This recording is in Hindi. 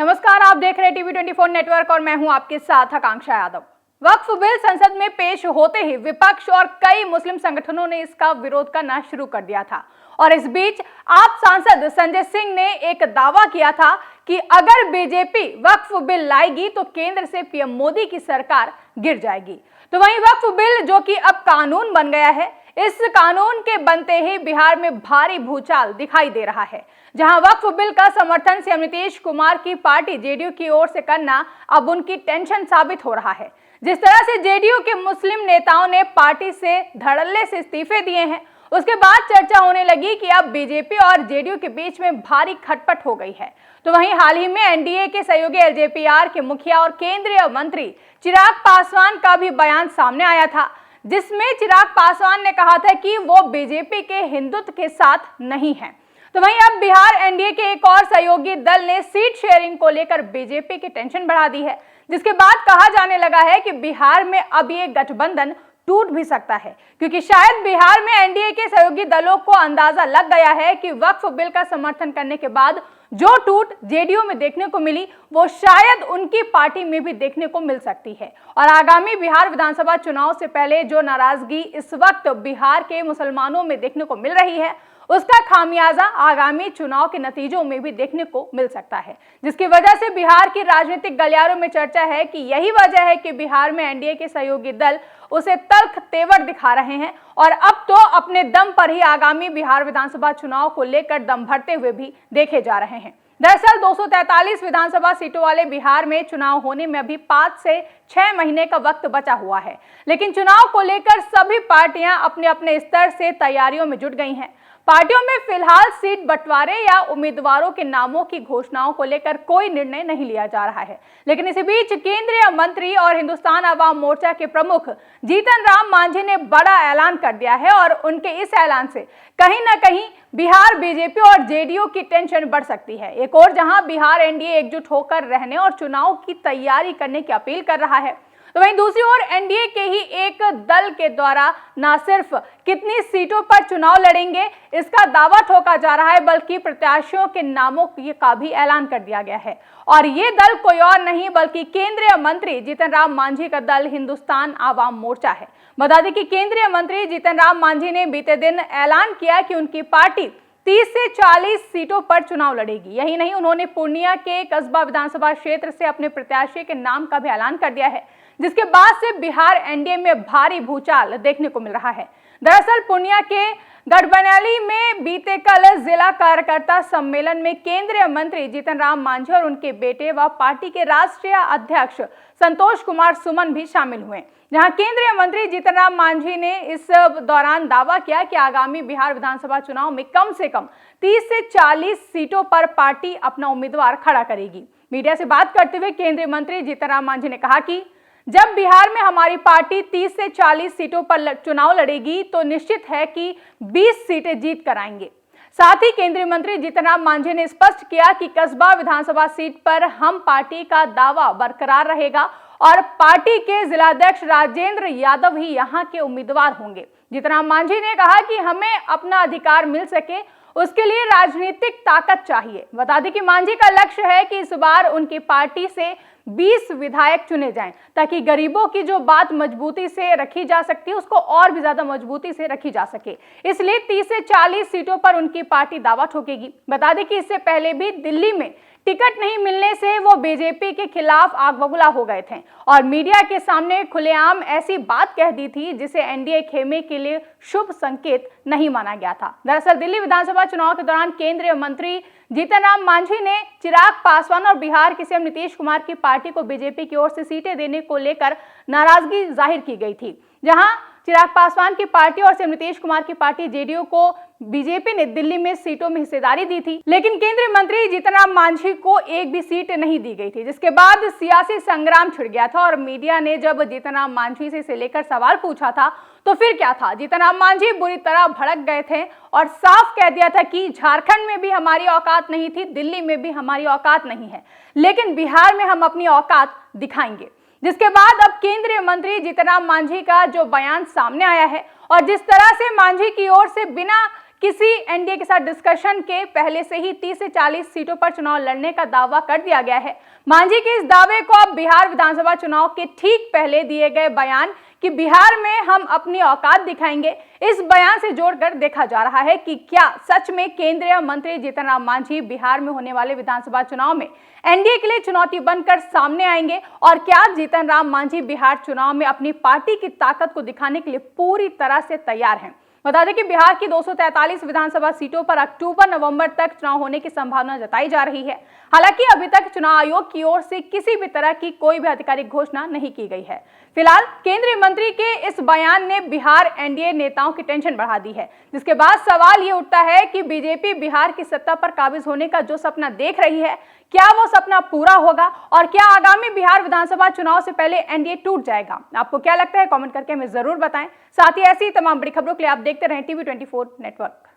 नमस्कार, आप देख रहे हैं टीवी 24 नेटवर्क और मैं हूं आपके साथ आकांक्षा यादव। वक्फ बिल संसद में पेश होते ही विपक्ष और कई मुस्लिम संगठनों ने इसका विरोध करना शुरू कर दिया था और इस बीच आप सांसद संजय सिंह ने एक दावा किया था कि अगर बीजेपी वक्फ बिल लाएगी तो केंद्र से पीएम मोदी की सरकार गिर जाएगी। तो वहीं वक्फ बिल जो कि अब कानून बन गया है, इस कानून के बनते ही बिहार में भारी भूचाल दिखाई दे रहा है, जहां वक्फ बिल का समर्थन सीएम नीतीश कुमार की पार्टी जेडीयू की ओर से करना अब उनकी टेंशन साबित हो रहा है। जिस तरह से जेडीयू के मुस्लिम नेताओं ने पार्टी से धड़ल्ले से इस्तीफे दिए हैं, उसके बाद चर्चा होने लगी कि अब बीजेपी और जेडीयू के बीच में भारी खटपट हो गई है। तो वहीं हाल ही में एनडीए के सहयोगी एलजेपीआर के मुखिया और केंद्रीय मंत्री चिराग पासवान का भी बयान सामने आया था, जिसमें चिराग पासवान ने कहा था कि वो बीजेपी के हिंदुत्व के साथ नहीं है। तो वहीं अब बिहार एनडीए के एक और सहयोगी दल ने सीट शेयरिंग को लेकर बीजेपी की टेंशन बढ़ा दी है, जिसके बाद कहा जाने लगा है कि बिहार में अब ये गठबंधन टूट भी सकता है, क्योंकि शायद बिहार में एनडीए के सहयोगी दलों को अंदाजा लग गया है कि वक्फ बिल का समर्थन करने के बाद जो टूट जेडीयू में देखने को मिली वो शायद उनकी पार्टी में भी देखने को मिल सकती है। और आगामी बिहार विधानसभा चुनाव से पहले जो नाराजगी इस वक्त बिहार के मुसलमानों में देखने को मिल रही है, उसका खामियाजा आगामी चुनाव के नतीजों में भी देखने को मिल सकता है, जिसकी वजह से बिहार की राजनीतिक गलियारों में चर्चा है कि यही वजह है कि बिहार में एनडीए के सहयोगी दल उसे तल्ख तेवर दिखा रहे हैं और अब तो अपने दम पर ही आगामी बिहार विधानसभा चुनाव को लेकर दम भरते हुए भी देखे जा रहे हैं। दरअसल 243 विधानसभा सीटों वाले बिहार में चुनाव होने में अभी 5 से 6 महीने का वक्त बचा हुआ है, लेकिन चुनाव को लेकर सभी पार्टियां अपने अपने स्तर से तैयारियों में जुट गई हैं। पार्टियों में फिलहाल सीट बंटवारे या उम्मीदवारों के नामों की घोषणाओं को लेकर कोई निर्णय नहीं लिया जा रहा है, लेकिन इसी बीच केंद्रीय मंत्री और हिंदुस्तान अवाम मोर्चा के प्रमुख जीतन राम मांझी ने बड़ा ऐलान कर दिया है और उनके इस ऐलान से कहीं ना कहीं बिहार बीजेपी और जेडीयू की टेंशन बढ़ सकती है। एक और जहां बिहार एनडीए एकजुट होकर रहने और चुनाव की तैयारी करने की अपील कर रहा है, तो वहीं दूसरी ओर एनडीए के ही एक दल के द्वारा न सिर्फ कितनी सीटों पर चुनाव लड़ेंगे इसका दावा ठोका जा रहा है, बल्कि प्रत्याशियों के नामों का भी ऐलान कर दिया गया है। और ये दल कोई और नहीं बल्कि केंद्रीय मंत्री जीतन राम मांझी का दल हिंदुस्तान आवाम मोर्चा है। बता दें कि केंद्रीय मंत्री जीतन राम मांझी ने बीते दिन ऐलान किया कि उनकी पार्टी 30 से 40 सीटों पर चुनाव लड़ेगी। यही नहीं, उन्होंने पूर्णिया के कसबा विधानसभा क्षेत्र से अपने प्रत्याशी के नाम का भी ऐलान कर दिया है, जिसके बाद से बिहार एनडीए में भारी भूचाल देखने को मिल रहा है। दरअसल पूर्णिया के गढ़बनैली में बीते कल जिला कार्यकर्ता सम्मेलन में केंद्रीय मंत्री जीतन राम मांझी और उनके बेटे व पार्टी के राष्ट्रीय अध्यक्ष संतोष कुमार सुमन भी शामिल हुए, जहां केंद्रीय मंत्री जीतन राम मांझी ने इस दौरान दावा किया कि आगामी बिहार विधानसभा चुनाव में कम से कम 30 से 40 सीटों पर पार्टी अपना उम्मीदवार खड़ा करेगी। मीडिया से बात करते हुए केंद्रीय मंत्री जीतन राम मांझी ने कहा कि जब बिहार में हमारी पार्टी 30 से 40 सीटों पर चुनाव लड़ेगी तो निश्चित है कि 20 सीटें जीत कर आएंगे। साथ ही केंद्रीय मंत्री जीतन राम मांझी ने स्पष्ट किया कि कसबा विधानसभा सीट पर हम पार्टी का दावा बरकरार रहेगा और पार्टी के जिलाध्यक्ष राजेंद्र यादव ही यहां के उम्मीदवार होंगे। जीतन राम मांझी ने कहा कि हमें अपना अधिकार मिल सके उसके लिए राजनीतिक ताकत चाहिए। बता दें कि मांझी का लक्ष्य है कि इस बार उनकी पार्टी से 20 विधायक चुने जाएं, ताकि गरीबों की जो बात मजबूती से रखी जा सकती है उसको और भी ज्यादा मजबूती से रखी जा सके। इसलिए 30 से 40 सीटों पर उनकी पार्टी दावा ठोकेगी। बता दें कि इससे पहले भी दिल्ली में टिकट नहीं मिलने से वो बीजेपी के खिलाफ आग बबूला हो गए थे और मीडिया के सामने खुलेआम ऐसी बात कह दी थी जिसे एनडीए खेमे के लिए शुभ संकेत नहीं माना गया था। दरअसल दिल्ली विधानसभा चुनाव के दौरान केंद्रीय मंत्री जीतन राम मांझी ने चिराग पासवान और बिहार के सीएम नीतीश कुमार की पार्टी को बीजेपी की ओर से सीटें देने को लेकर नाराजगी जाहिर की गई थी, जहां चिराग पासवान की पार्टी और सीएम नीतीश कुमार की पार्टी जेडीयू को बीजेपी ने दिल्ली में सीटों में हिस्सेदारी दी थी, लेकिन केंद्रीय मंत्री जीतन राम मांझी को एक भी सीट नहीं दी गई थी, जिसके बाद सियासी संग्राम छिड़ गया था और मीडिया ने जब जीतन राम मांझी से इसे लेकर सवाल पूछा था तो फिर क्या था, जीतन राम मांझी बुरी तरह भड़क गए थे और साफ कह दिया था कि झारखंड में भी हमारी औकात नहीं थी, दिल्ली में भी हमारी औकात नहीं है, लेकिन बिहार में हम अपनी औकात दिखाएंगे। जिसके बाद अब केंद्रीय मंत्री जीतन राम मांझी का जो बयान सामने आया है और जिस तरह से मांझी की ओर से बिना किसी एनडीए के साथ डिस्कशन के पहले से ही 30 से 40 सीटों पर चुनाव लड़ने का दावा कर दिया गया है। मांझी के इस दावे को अब बिहार विधानसभा चुनाव के ठीक पहले दिए गए बयान कि बिहार में हम अपनी औकात दिखाएंगे, इस बयान से जोड़कर देखा जा रहा है कि क्या सच में केंद्रीय मंत्री जीतन राम मांझी बिहार में होने वाले विधानसभा चुनाव में एनडीए के लिए चुनौती बनकर सामने आएंगे और क्या जीतन राम मांझी बिहार चुनाव में अपनी पार्टी की ताकत को दिखाने के लिए पूरी तरह से तैयार हैं। बता दें कि बिहार की 243 विधानसभा सीटों पर अक्टूबर-नवंबर तक चुनाव होने की संभावना जताई जा रही है। हालांकि अभी तक चुनाव आयोग की ओर से किसी भी तरह की कोई भी आधिकारिक घोषणा नहीं की गई है। फिलहाल केंद्रीय मंत्री के इस बयान ने बिहार एनडीए नेताओं की टेंशन बढ़ा दी है, जिसके बाद सवाल ये उठता है कि बीजेपी बिहार की सत्ता पर काबिज होने का जो सपना देख रही है, क्या वो सपना पूरा होगा और क्या आगामी बिहार विधानसभा चुनाव से पहले एनडीए टूट जाएगा? आपको क्या लगता है? कमेंट करके हमें जरूर बताएं। साथ ही ऐसी तमाम बड़ी खबरों के लिए आप देखते रहें टीवी 24 नेटवर्क।